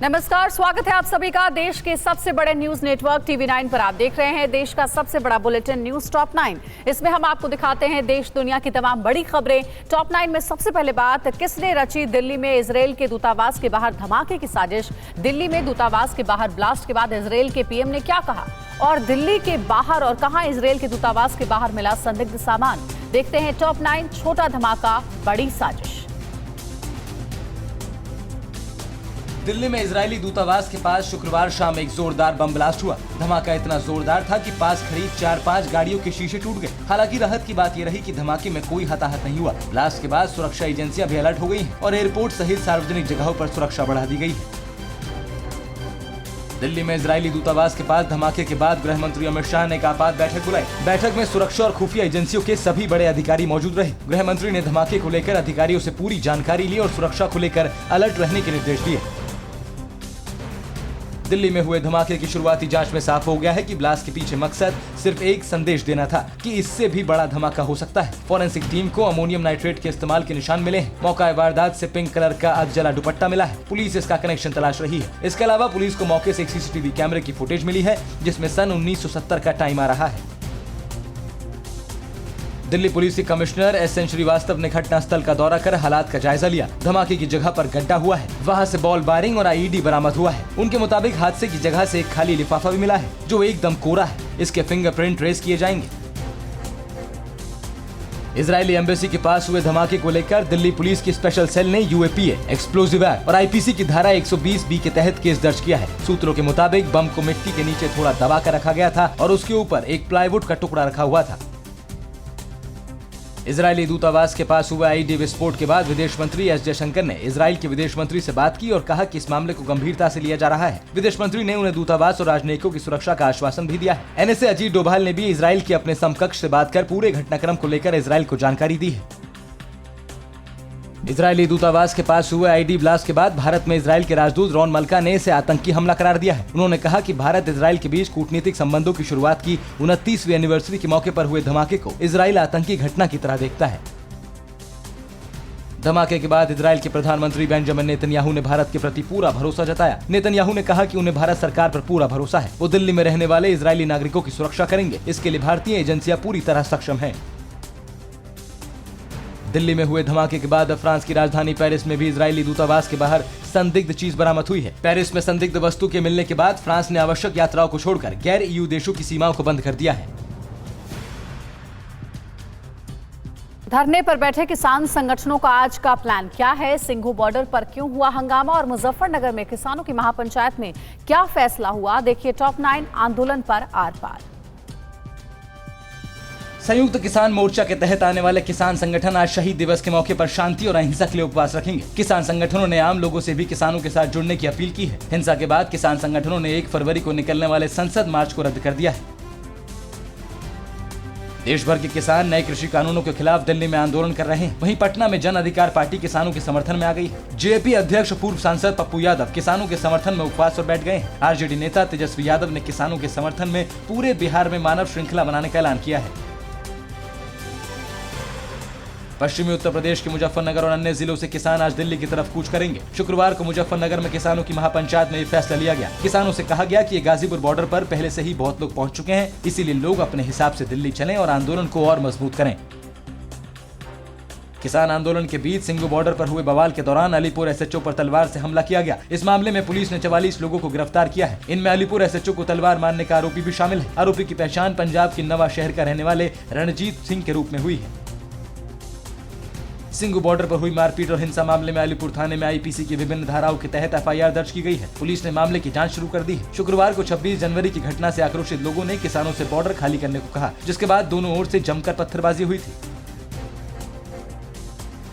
नमस्कार, स्वागत है आप सभी का देश के सबसे बड़े न्यूज नेटवर्क टीवी 9 पर। आप देख रहे हैं देश का सबसे बड़ा बुलेटिन न्यूज टॉप 9। इसमें हम आपको दिखाते हैं देश दुनिया की तमाम बड़ी खबरें। टॉप 9 में सबसे पहले बात, किसने रची दिल्ली में इजरायल के दूतावास के बाहर धमाके की साजिश। दिल्ली में दूतावास के बाहर ब्लास्ट के बाद इजरायल के पीएम ने क्या कहा, और दिल्ली के बाहर और कहां इजरायल के दूतावास के बाहर मिला संदिग्ध सामान। देखते हैं टॉप 9, छोटा धमाका बड़ी साजिश। दिल्ली में इजरायली दूतावास के पास शुक्रवार शाम एक जोरदार बम ब्लास्ट हुआ। धमाका इतना जोरदार था कि पास खड़ी 4-5 गाड़ियों के शीशे टूट गए। हालांकि राहत की बात यह रही कि धमाके में कोई हताहत नहीं हुआ। ब्लास्ट के बाद सुरक्षा एजेंसियां भी अलर्ट हो गई हैं और एयरपोर्ट सहित सार्वजनिक जगहों पर सुरक्षा बढ़ा दी गई है। दिल्ली में इजरायली दूतावास के पास धमाके के बाद गृह मंत्री अमित शाह ने एक आपात बैठक बुलाई। बैठक में सुरक्षा और खुफिया एजेंसियों के सभी बड़े अधिकारी मौजूद रहे। गृह मंत्री ने धमाके को लेकर अधिकारियों से पूरी जानकारी ली और सुरक्षा को लेकर अलर्ट रहने के निर्देश दिए। दिल्ली में हुए धमाके की शुरुआती जांच में साफ हो गया है कि ब्लास्ट के पीछे मकसद सिर्फ एक संदेश देना था कि इससे भी बड़ा धमाका हो सकता है। फोरेंसिक टीम को अमोनियम नाइट्रेट के इस्तेमाल के निशान मिले हैं। मौका वारदात से पिंक कलर का अधजला दुपट्टा मिला है। पुलिस इसका कनेक्शन तलाश रही है। इसके अलावा पुलिस को मौके से एक सीसीटीवी कैमरे की फुटेज मिली है जिसमें सन 1970 का टाइम आ रहा है। दिल्ली पुलिस के कमिश्नर एस.एन. श्रीवास्तव ने घटनास्थल का दौरा कर हालात का जायजा लिया। धमाके की जगह पर गड्ढा हुआ है, वहां से बॉल बारिंग और आईईडी बरामद हुआ है। उनके मुताबिक हादसे की जगह से एक खाली लिफाफा भी मिला है जो एकदम कोरा है। इसके फिंगरप्रिंट ट्रेस किए जाएंगे। इजरायली एम्बेसी के पास हुए धमाके को लेकर दिल्ली पुलिस की स्पेशल सेल ने यूएपीए, एक्सप्लोजिव एक्ट और आईपीसी की धारा 120B के तहत केस दर्ज किया है। सूत्रों के मुताबिक बम को मिट्टी के नीचे थोड़ा दबा कर रखा गया था और उसके ऊपर एक प्लाईवुड का टुकड़ा रखा हुआ था। इजरायली दूतावास के पास हुए आईईडी विस्फोट के बाद विदेश मंत्री एस जयशंकर ने इजरायल के विदेश मंत्री से बात की और कहा कि इस मामले को गंभीरता से लिया जा रहा है। विदेश मंत्री ने उन्हें दूतावास और राजनयिकों की सुरक्षा का आश्वासन भी दिया है। एनएसए अजीत डोभाल ने भी इजरायल के अपने समकक्ष से बात कर पूरे घटनाक्रम को लेकर इजरायल को जानकारी दी है। इजरायली दूतावास के पास हुए आईडी ब्लास्ट के बाद भारत में इजरायल के राजदूत रॉन मल्का ने इसे आतंकी हमला करार दिया है। उन्होंने कहा कि भारत इजरायल के बीच कूटनीतिक संबंधों की शुरुआत की 29वीं एनिवर्सरी के मौके पर हुए धमाके को इजरायल आतंकी घटना की तरह देखता है। धमाके के बाद इजरायल के प्रधानमंत्री बेंजामिन नेतन्याहू ने भारत के प्रति पूरा भरोसा जताया। नेतन्याहू ने कहा कि उन्हें भारत सरकार पर पूरा भरोसा है। वो दिल्ली में रहने वाले इजरायली नागरिकों की सुरक्षा करेंगे। इसके लिए भारतीय एजेंसियां पूरी तरह सक्षम हैं। दिल्ली में हुए धमाके के बाद फ्रांस की राजधानी पेरिस में भी इजरायली दूतावास के बाहर संदिग्ध चीज बरामद हुई है। पेरिस में संदिग्ध वस्तु के मिलने के बाद फ्रांस ने आवश्यक यात्राओं को छोड़कर गैर ईयू देशों की सीमाओं को बंद कर दिया है। धरने पर बैठे किसान संगठनों का आज का प्लान क्या है, सिंघू बॉर्डर पर क्यों हुआ हंगामा और मुजफ्फरनगर में किसानों की महापंचायत में क्या फैसला हुआ। देखिए टॉप 9, आंदोलन पर आर पार। संयुक्त किसान मोर्चा के तहत आने वाले किसान संगठन आज शहीद दिवस के मौके पर शांति और अहिंसा के लिए उपवास रखेंगे। किसान संगठनों ने आम लोगों से भी किसानों के साथ जुड़ने की अपील की है। हिंसा के बाद किसान संगठनों ने 1 फरवरी को निकलने वाले संसद मार्च को रद्द कर दिया है। देश भर के किसान नए कृषि कानूनों के खिलाफ दिल्ली में आंदोलन कर रहे हैं। वहीं पटना में जन अधिकार पार्टी किसानों के समर्थन में आ गई है। जेपी अध्यक्ष पूर्व सांसद पप्पू यादव किसानों के समर्थन में उपवास पर बैठ गए हैं। आरजेडी नेता तेजस्वी यादव ने किसानों के समर्थन में पूरे बिहार में मानव श्रृंखला बनाने का ऐलान किया है। पश्चिमी उत्तर प्रदेश के मुजफ्फरनगर और अन्य जिलों से किसान आज दिल्ली की तरफ कूच करेंगे। शुक्रवार को मुजफ्फरनगर में किसानों की महापंचायत में ये फैसला लिया गया। किसानों से कहा गया कि ये गाजीपुर बॉर्डर पर पहले से ही बहुत लोग पहुंच चुके हैं, इसीलिए लोग अपने हिसाब से दिल्ली चलें और आंदोलन को और मजबूत करें। किसान आंदोलन के बीच सिंघू बॉर्डर पर हुए बवाल के दौरान अलीपुर एसएचओ पर तलवार से हमला किया गया। इस मामले में पुलिस ने 44 लोगों को गिरफ्तार किया है। इनमें अलीपुर एसएचओ को तलवार मारने का आरोपी भी शामिल है। आरोपी की पहचान पंजाब के नवा शहर का रहने वाले रणजीत सिंह के रूप में हुई है। सिंघू बॉर्डर पर हुई मारपीट और हिंसा मामले में अलीपुर थाने में आईपीसी की विभिन्न धाराओं के तहत एफआईआर दर्ज की गई है। पुलिस ने मामले की जांच शुरू कर दी है। शुक्रवार को 26 जनवरी की घटना से आक्रोशित लोगों ने किसानों से बॉर्डर खाली करने को कहा, जिसके बाद दोनों ओर से जमकर पत्थरबाजी हुई थी।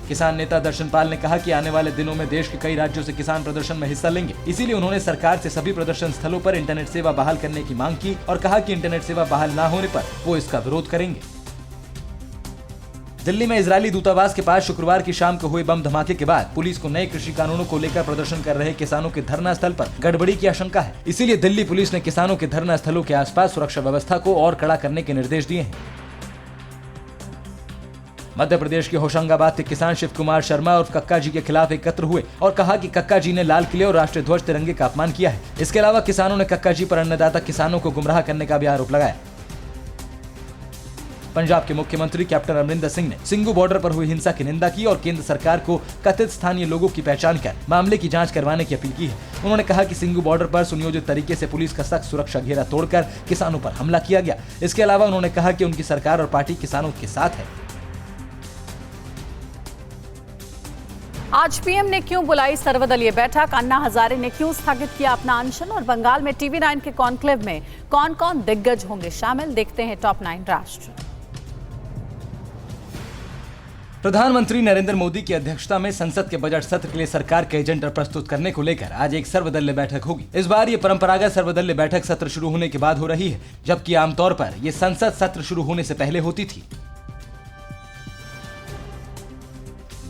किसान नेता दर्शन पाल ने कहा कि आने वाले दिनों में देश के कई राज्यों से किसान प्रदर्शन में हिस्सा लेंगे। इसीलिए उन्होंने सरकार से सभी प्रदर्शन स्थलों पर इंटरनेट सेवा बहाल करने की मांग की और कहा कि इंटरनेट सेवा बहाल न होने पर वो इसका विरोध करेंगे। दिल्ली में इजरायली दूतावास के पास शुक्रवार की शाम को हुए बम धमाके के बाद पुलिस को नए कृषि कानूनों को लेकर प्रदर्शन कर रहे किसानों के धरना स्थल पर गड़बड़ी की आशंका है। इसीलिए दिल्ली पुलिस ने किसानों के धरना स्थलों के आसपास सुरक्षा व्यवस्था को और कड़ा करने के निर्देश दिए हैं। मध्य प्रदेश के होशंगाबाद के किसान शिव कुमार शर्मा और कक्का जी के खिलाफ एकत्र हुए और कहा कि कक्का जी ने लाल किले और राष्ट्रीय ध्वज तिरंगे का अपमान किया है। इसके अलावा किसानों ने कक्का जी पर अन्नदाता किसानों को गुमराह करने का भी आरोप लगाया। पंजाब के मुख्यमंत्री कैप्टन अमरिंदर सिंह ने सिंघू बॉर्डर पर हुई हिंसा की निंदा की और केंद्र सरकार को कथित स्थानीय लोगों की पहचान कर मामले की जांच करवाने की अपील की है। उन्होंने कहा कि सिंघू बॉर्डर पर सुनियोजित तरीके से पुलिस का सख्त सुरक्षा घेरा तोड़कर किसानों पर हमला किया गया। इसके अलावा उन्होंने कहा कि उनकी सरकार और पार्टी किसानों के साथ है। आज पीएम ने क्यों बुलाई सर्वदलीय बैठक, अन्ना हजारे ने क्यों स्थगित किया अपना अनशन और बंगाल में टीवी 9 के कॉन्क्लेव में कौन कौन दिग्गज होंगे शामिल, देखते हैं टॉप 9 राष्ट्र। प्रधानमंत्री नरेंद्र मोदी की अध्यक्षता में संसद के बजट सत्र के लिए सरकार के एजेंडा प्रस्तुत करने को लेकर आज एक सर्वदलीय बैठक होगी। इस बार ये परंपरागत सर्वदलीय बैठक सत्र शुरू होने के बाद हो रही है, जबकि आमतौर पर ये संसद सत्र शुरू होने से पहले होती थी।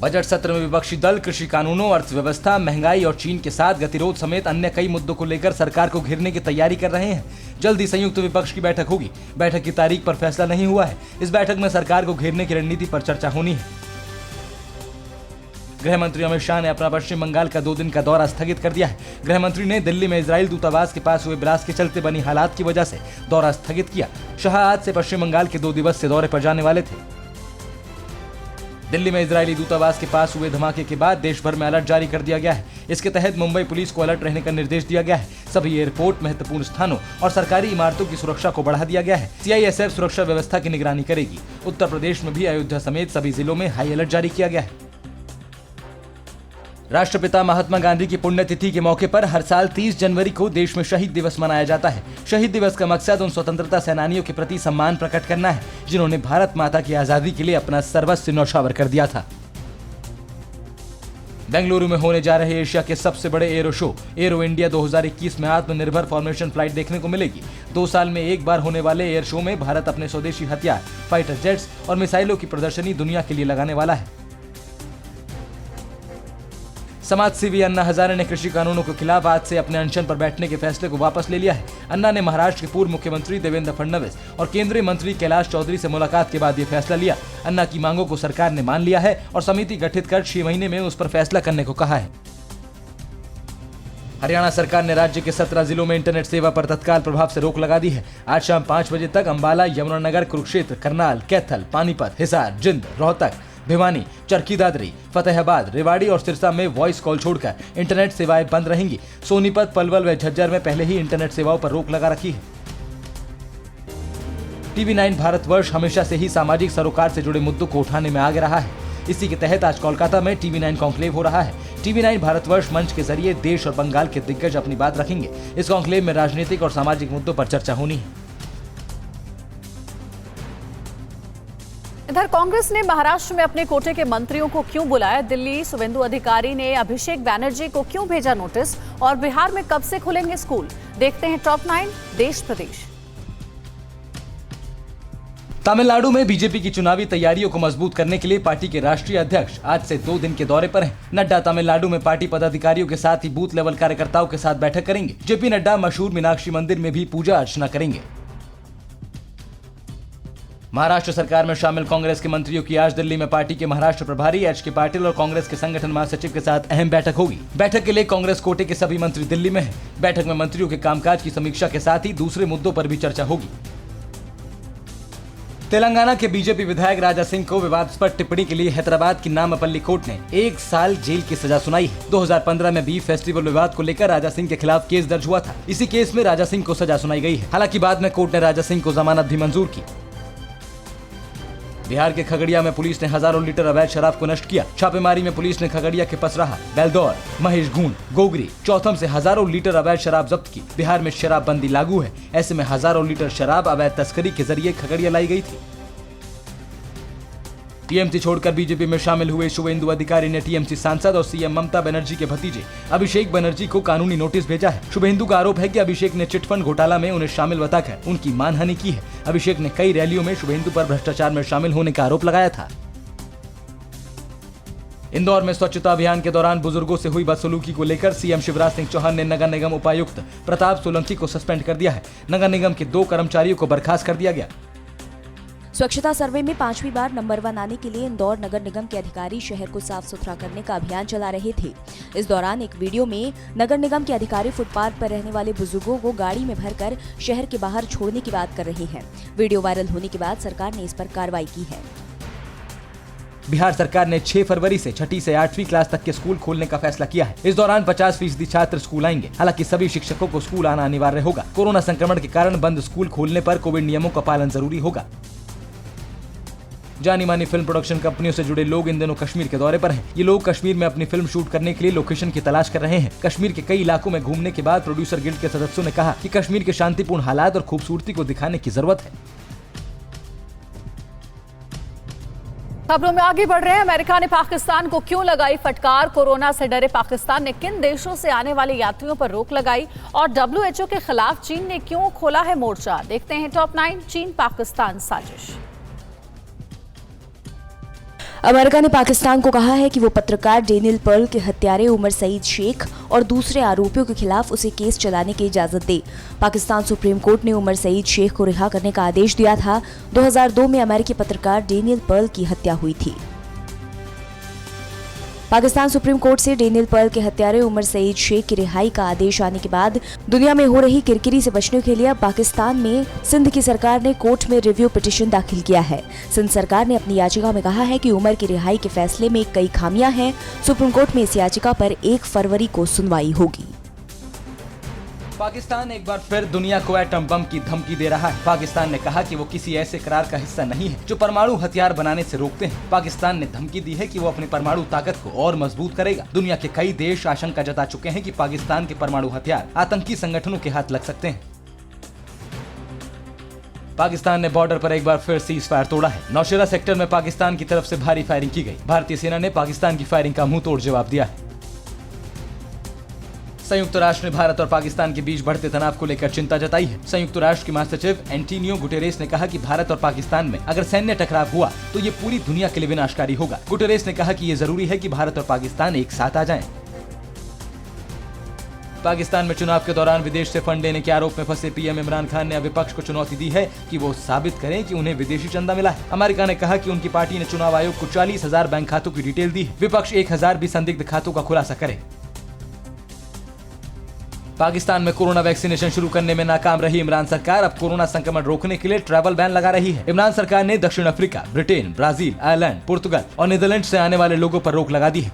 बजट सत्र में विपक्षी दल कृषि कानूनों, अर्थव्यवस्था, महंगाई और चीन के साथ गतिरोध समेत अन्य कई मुद्दों को लेकर सरकार को घेरने की तैयारी कर रहे हैं। जल्द ही संयुक्त विपक्ष की बैठक होगी। बैठक की तारीख पर फैसला नहीं हुआ है। इस बैठक में सरकार को घेरने की रणनीति पर चर्चा होनी है। गृह मंत्री अमित शाह ने अपना पश्चिम बंगाल का 2 दिन का दौरा स्थगित कर दिया है। गृह मंत्री ने दिल्ली में इजरायल दूतावास के पास हुए ब्लास्ट के चलते बनी हालात की वजह से दौरा स्थगित किया। शाह आज से पश्चिम बंगाल के 2 दिवसीय दौरे पर जाने वाले थे। दिल्ली में इजरायली दूतावास के पास हुए धमाके के बाद देश भर में अलर्ट जारी कर दिया गया है। इसके तहत मुंबई पुलिस को अलर्ट रहने का निर्देश दिया गया है। सभी एयरपोर्ट, महत्वपूर्ण स्थानों और सरकारी इमारतों की सुरक्षा को बढ़ा दिया गया है। सीआईएसएफ सुरक्षा व्यवस्था की निगरानी करेगी। उत्तर प्रदेश में भी अयोध्या समेत सभी जिलों में हाई अलर्ट जारी किया गया है। राष्ट्रपिता महात्मा गांधी की पुण्यतिथि के मौके पर हर साल 30 जनवरी को देश में शहीद दिवस मनाया जाता है। शहीद दिवस का मकसद उन स्वतंत्रता सेनानियों के प्रति सम्मान प्रकट करना है जिन्होंने भारत माता की आजादी के लिए अपना सर्वस्व न्यौछावर कर दिया था। बेंगलुरु में होने जा रहे एशिया के सबसे बड़े एरो शो एरो इंडिया 2021 में आत्मनिर्भर फॉर्मेशन फ्लाइट देखने को मिलेगी। 2 साल में एक बार होने वाले एयर शो में भारत अपने स्वदेशी हथियार, फाइटर जेट्स और मिसाइलों की प्रदर्शनी दुनिया के लिए लगाने वाला है। समाजसेवी अन्ना हजारे ने कृषि कानूनों के खिलाफ आज से अपने अनशन पर बैठने के फैसले को वापस ले लिया है। अन्ना ने महाराष्ट्र के पूर्व मुख्यमंत्री देवेंद्र फडणवीस और केंद्रीय मंत्री कैलाश चौधरी से मुलाकात के बाद ये फैसला लिया। अन्ना की मांगों को सरकार ने मान लिया है और समिति गठित कर 6 महीने में उस पर फैसला करने को कहा है। हरियाणा सरकार ने राज्य के 17 जिलों में इंटरनेट सेवा पर तत्काल प्रभाव से रोक लगा दी है। आज शाम 5 बजे तक अंबाला, यमुनानगर, कुरुक्षेत्र, करनाल, कैथल, पानीपत, हिसार, जिंद, रोहतक, भिवानी, चरखी दादरी, फतेहाबाद, रेवाड़ी और सिरसा में वॉइस कॉल छोड़कर इंटरनेट सेवाएं बंद रहेंगी। सोनीपत, पलवल व झज्जर में पहले ही इंटरनेट सेवाओं पर रोक लगा रखी है। टीवी 9 भारतवर्ष हमेशा से ही सामाजिक सरोकार से जुड़े मुद्दों को उठाने में आगे रहा है। इसी के तहत आज कोलकाता में टीवी 9 कॉन्क्लेव हो रहा है। टीवी 9 भारतवर्ष मंच के जरिए देश और बंगाल के दिग्गज अपनी बात रखेंगे। इस कॉन्क्लेव में राजनीतिक और सामाजिक मुद्दों पर चर्चा होनी है। इधर कांग्रेस ने महाराष्ट्र में अपने कोटे के मंत्रियों को क्यों बुलाया, दिल्ली शुभेंदु अधिकारी ने अभिषेक बैनर्जी को क्यों भेजा नोटिस और बिहार में कब से खुलेंगे स्कूल, देखते हैं टॉप 9 देश प्रदेश। तमिलनाडु में बीजेपी की चुनावी तैयारियों को मजबूत करने के लिए पार्टी के राष्ट्रीय अध्यक्ष आज से 2 दिन के दौरे पर हैं। नड्डा तमिलनाडु में पार्टी पदाधिकारियों के साथ ही बूथ लेवल कार्यकर्ताओं के साथ बैठक करेंगे। जेपी नड्डा मशहूर मीनाक्षी मंदिर में भी पूजा अर्चना करेंगे। महाराष्ट्र सरकार में शामिल कांग्रेस के मंत्रियों की आज दिल्ली में पार्टी के महाराष्ट्र प्रभारी एच.के. पाटिल और कांग्रेस के संगठन महासचिव के साथ अहम बैठक होगी। बैठक के लिए कांग्रेस कोटे के सभी मंत्री दिल्ली में हैं। बैठक में मंत्रियों के कामकाज की समीक्षा के साथ ही दूसरे मुद्दों पर भी चर्चा होगी। तेलंगाना के बीजेपी विधायक राजा सिंह को विवादास्पद टिप्पणी के लिए हैदराबाद की नामपल्ली कोर्ट ने 1 साल जेल की सजा सुनाई है। 2015 में बीफ फेस्टिवल विवाद को लेकर राजा सिंह के खिलाफ केस दर्ज हुआ था। इसी केस में राजा सिंह को सजा सुनाई गई है। हालांकि बाद में कोर्ट ने राजा सिंह को जमानत भी मंजूर की। बिहार के खगड़िया में पुलिस ने हजारों लीटर अवैध शराब को नष्ट किया। छापेमारी में पुलिस ने खगड़िया के पसराहा, बेलदौर, महेश घून, गोगरी, चौथम से हजारों लीटर अवैध शराब जब्त की। बिहार में शराबबंदी लागू है, ऐसे में हजारों लीटर शराब अवैध तस्करी के जरिए खगड़िया लाई गई थी। टीएमसी छोड़कर बीजेपी में शामिल हुए शुभेंदु अधिकारी ने टीएमसी सांसद और सीएम ममता बनर्जी के भतीजे अभिषेक बनर्जी को कानूनी नोटिस भेजा है। शुभेंदु का आरोप है कि अभिषेक ने चिटफंड घोटाला में उन्हें शामिल बताकर उनकी मानहानि की है। अभिषेक ने कई रैलियों में शुभेंदु पर भ्रष्टाचार में शामिल होने का आरोप लगाया था। इंदौर में स्वच्छता अभियान के दौरान बुजुर्गों से हुई बदसलूकी को लेकर सीएम शिवराज सिंह चौहान ने नगर निगम उपायुक्त प्रताप सोलंकी को सस्पेंड कर दिया है। नगर निगम के 2 कर्मचारियों को बर्खास्त कर दिया गया। स्वच्छता सर्वे में 5वीं बार नंबर 1 आने के लिए इंदौर नगर निगम के अधिकारी शहर को साफ सुथरा करने का अभियान चला रहे थे। इस दौरान एक वीडियो में नगर निगम के अधिकारी फुटपाथ पर रहने वाले बुजुर्गों को गाड़ी में भरकर शहर के बाहर छोड़ने की बात कर रहे हैं। वीडियो वायरल होने के बाद सरकार ने इस पर कार्रवाई की है। बिहार सरकार ने 6 फरवरी से 6ठी से 8वीं क्लास तक के स्कूल खोलने का फैसला किया है। इस दौरान 50% छात्र स्कूल आएंगे। हालांकि सभी शिक्षकों को स्कूल आना अनिवार्य होगा। कोरोना संक्रमण के कारण बंद स्कूल खोलने पर कोविड नियमों का पालन जरूरी होगा। जानी मानी फिल्म प्रोडक्शन कंपनियों से जुड़े लोग इन दिनों कश्मीर के दौरे पर हैं। ये लोग कश्मीर में अपनी फिल्म शूट करने के लिए लोकेशन की तलाश कर रहे हैं। कश्मीर के कई इलाकों में घूमने के बाद प्रोड्यूसर गिल्ड के सदस्यों ने कहा कि कश्मीर के शांतिपूर्ण हालात और खूबसूरती को दिखाने की जरूरत है। खबरों में आगे बढ़ रहे हैं। अमेरिका ने पाकिस्तान को क्यों लगाई फटकार? कोरोना से डरे पाकिस्तान ने किन देशों से आने वाले यात्रियों पर रोक लगाई? और WHO के खिलाफ चीन ने क्यों खोला है मोर्चा? देखते हैं टॉप 9 चीन पाकिस्तान साजिश। अमेरिका ने पाकिस्तान को कहा है कि वो पत्रकार डेनियल पर्ल के हत्यारे उमर सईद शेख और दूसरे आरोपियों के खिलाफ उसे केस चलाने की इजाजत दे। पाकिस्तान सुप्रीम कोर्ट ने उमर सईद शेख को रिहा करने का आदेश दिया था। 2002 में अमेरिकी पत्रकार डेनियल पर्ल की हत्या हुई थी। पाकिस्तान सुप्रीम कोर्ट से डेनियल पर्ल के हत्यारे उमर सईद शेख की रिहाई का आदेश आने के बाद दुनिया में हो रही किरकिरी से बचने के लिए अब पाकिस्तान में सिंध की सरकार ने कोर्ट में रिव्यू पिटीशन दाखिल किया है। सिंध सरकार ने अपनी याचिका में कहा है कि उमर की रिहाई के फैसले में कई खामियां हैं। सुप्रीम कोर्ट में इस याचिका पर 1 फरवरी को सुनवाई होगी। पाकिस्तान एक बार फिर दुनिया को एटम बम की धमकी दे रहा है। पाकिस्तान ने कहा कि वो किसी ऐसे करार का हिस्सा नहीं है जो परमाणु हथियार बनाने से रोकते हैं। पाकिस्तान ने धमकी दी है कि वो अपनी परमाणु ताकत को और मजबूत करेगा। दुनिया के कई देश आशंका जता चुके हैं कि पाकिस्तान के परमाणु हथियार आतंकी संगठनों के हाथ लग सकते हैं। पाकिस्तान ने बॉर्डर पर एक बार फिर सीज फायर तोड़ा है। नौशेरा सेक्टर में पाकिस्तान की तरफ से भारी फायरिंग की गई। भारतीय सेना ने पाकिस्तान की फायरिंग का मुंह तोड़ जवाब दिया है। संयुक्त राष्ट्र ने भारत और पाकिस्तान के बीच बढ़ते तनाव को लेकर चिंता जताई है। संयुक्त राष्ट्र के महासचिव एंटोनियो गुटेरेस ने कहा कि भारत और पाकिस्तान में अगर सैन्य टकराव हुआ तो ये पूरी दुनिया के लिए विनाशकारी होगा। गुटेरेस ने कहा कि ये जरूरी है कि भारत और पाकिस्तान एक साथ आ जाएं। पाकिस्तान में चुनाव के दौरान विदेश से फंड लेने के आरोप में फंसे पीएम इमरान खान ने विपक्ष को चुनौती दी है कि वो साबित करें कि उन्हें विदेशी चंदा मिला है। अमेरिका ने कहा कि उनकी पार्टी ने चुनाव आयोग को 40,000 बैंक खातों की डिटेल दी है। विपक्ष 1,000 भी संदिग्ध खातों का खुलासा करे। पाकिस्तान में कोरोना वैक्सीनेशन शुरू करने में नाकाम रही इमरान सरकार अब कोरोना संक्रमण रोकने के लिए ट्रैवल बैन लगा रही है। इमरान सरकार ने दक्षिण अफ्रीका, ब्रिटेन, ब्राजील, आयरलैंड, पुर्तगाल और नीदरलैंड से आने वाले लोगों पर रोक लगा दी है।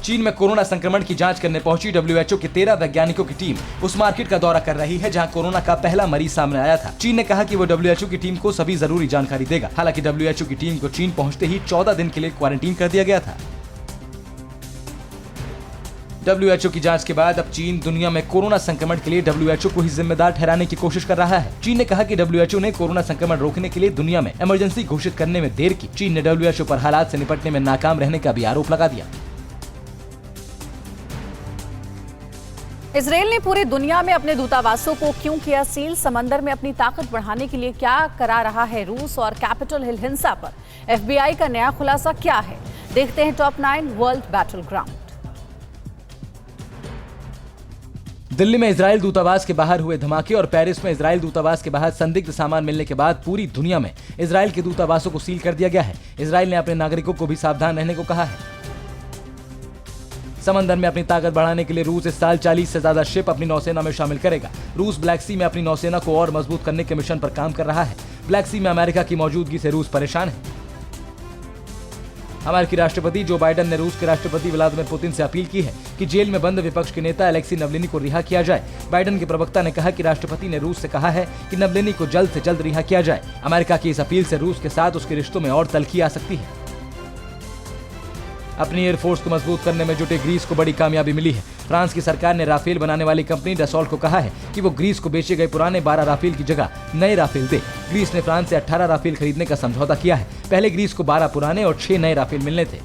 चीन में कोरोना संक्रमण की जांच करने पहुंची WHO के 13 वैज्ञानिकों की टीम उस मार्केट का दौरा कर रही है जहां कोरोना का पहला मरीज सामने आया था। चीन ने कहा कि वो WHO की टीम को सभी जरूरी जानकारी देगा। हालांकि WHO की टीम को चीन पहुंचते ही 14 दिन के लिए क्वारंटीन कर दिया गया था। WHO की जांच के बाद अब चीन दुनिया में कोरोना संक्रमण के लिए WHO को ही जिम्मेदार ठहराने की कोशिश कर रहा है। चीन ने कहा कि WHO ने कोरोना संक्रमण रोकने के लिए दुनिया में इमरजेंसी घोषित करने में देर की। चीन ने WHO पर हालात से निपटने में नाकाम रहने का भी आरोप लगा दिया। इजरायल ने पूरी दुनिया में अपने दूतावासों को क्यों किया सील? समंदर में अपनी ताकत बढ़ाने के लिए क्या करा रहा है रूस? और कैपिटल हिल हिंसा पर FBI का नया खुलासा क्या है? देखते हैं top 9 world battle ground. Delhi में इजरायल दूतावास के बाहर हुए धमाके और पेरिस में इजरायल दूतावास के बाहर संदिग्ध सामान मिलने के बाद पूरी दुनिया में इजरायल के दूतावासों को सील कर दिया गया है। इजरायल ने अपने नागरिकों को भी सावधान रहने को कहा है। समंदर में अपनी ताकत बढ़ाने के लिए रूस इस साल 40 से ज्यादा शिप अपनी नौसेना में शामिल करेगा। रूस ब्लैक सी में अपनी नौसेना को और मजबूत करने के मिशन पर काम कर रहा है। ब्लैक सी में अमेरिका की मौजूदगी से रूस परेशान है। अमेरिकी राष्ट्रपति जो बाइडेन ने रूस के राष्ट्रपति व्लादिमीर पुतिन से अपील की है कि जेल में बंद विपक्ष के नेता अलेक्सी नवलिनी को रिहा किया जाए। बाइडेन के प्रवक्ता ने कहा कि राष्ट्रपति ने रूस से कहा है कि नवलिनी को जल्द से जल्द रिहा किया जाए। अमेरिका की इस अपील से रूस के साथ उसके रिश्तों में और तल्खी आ सकती है। अपनी एयरफोर्स को मजबूत करने में जुटे ग्रीस को बड़ी कामयाबी मिली है। फ्रांस की सरकार ने राफेल बनाने वाली कंपनी डसॉल्ट को कहा है कि वो ग्रीस को बेचे गए पुराने 12 राफेल की जगह नए राफेल दे। ग्रीस ने फ्रांस से 18 राफेल खरीदने का समझौता किया है। पहले ग्रीस को 12 पुराने और 6 नए राफेल मिलने थे।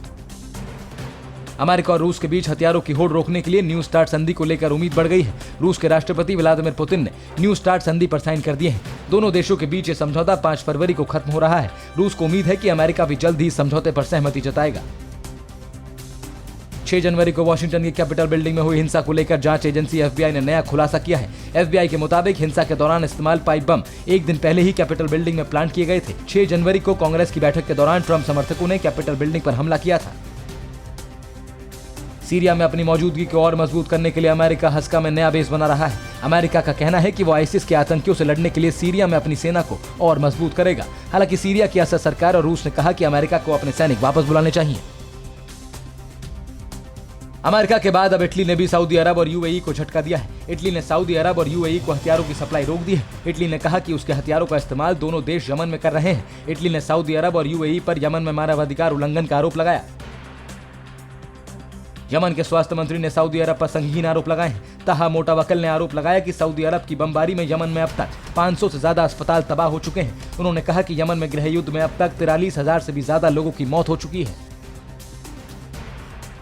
अमेरिका और रूस के बीच हथियारों की होड़ रोकने के लिए न्यू स्टार्ट संधि को लेकर उम्मीद बढ़ गई है। रूस के राष्ट्रपति व्लादिमीर पुतिन ने न्यू स्टार्ट संधि पर साइन कर दिए हैं। दोनों देशों के बीच ये समझौता 5 फरवरी को खत्म हो रहा है। रूस को उम्मीद है कि अमेरिका भी जल्द ही समझौते पर सहमति जताएगा। 6 जनवरी को वॉशिंगटन की कैपिटल बिल्डिंग में हुई हिंसा को लेकर जांच एजेंसी FBI ने नया खुलासा किया है। FBI के मुताबिक हिंसा के दौरान इस्तेमाल पाइप बम एक दिन पहले ही कैपिटल बिल्डिंग में प्लांट किए गए थे। 6 जनवरी को कांग्रेस की बैठक के दौरान ट्रंप समर्थकों ने कैपिटल बिल्डिंग पर हमला किया था। सीरिया में अपनी मौजूदगी को और मजबूत करने के लिए अमेरिका हस्का में नया बेस बना रहा है। अमेरिका का कहना है कि वो आईसिस के आतंकियों से लड़ने के लिए सीरिया में अपनी सेना को और मजबूत करेगा। हालांकि सीरिया की असद सरकार और रूस ने कहा कि अमेरिका को अपने सैनिक वापस बुलाने चाहिए। अमेरिका के बाद अब इटली ने भी सऊदी अरब और UAE को झटका दिया है। इटली ने सऊदी अरब और UAE को हथियारों की सप्लाई रोक दी है। इटली ने कहा कि उसके हथियारों का इस्तेमाल दोनों देश यमन में कर रहे हैं। इटली ने सऊदी अरब और UAE पर यमन में मानवाधिकार उल्लंघन का आरोप लगाया। यमन के स्वास्थ्य मंत्री ने सऊदी अरब पर संगीन आरोप लगाए हैं। ताहा मोटावकल ने आरोप लगाया कि सऊदी अरब की बमबारी में यमन में अब तक 500 से ज्यादा अस्पताल तबाह हो चुके हैं। उन्होंने कहा कि यमन में गृह युद्ध में अब तक 43,000 से भी ज्यादा लोगों की मौत हो चुकी है।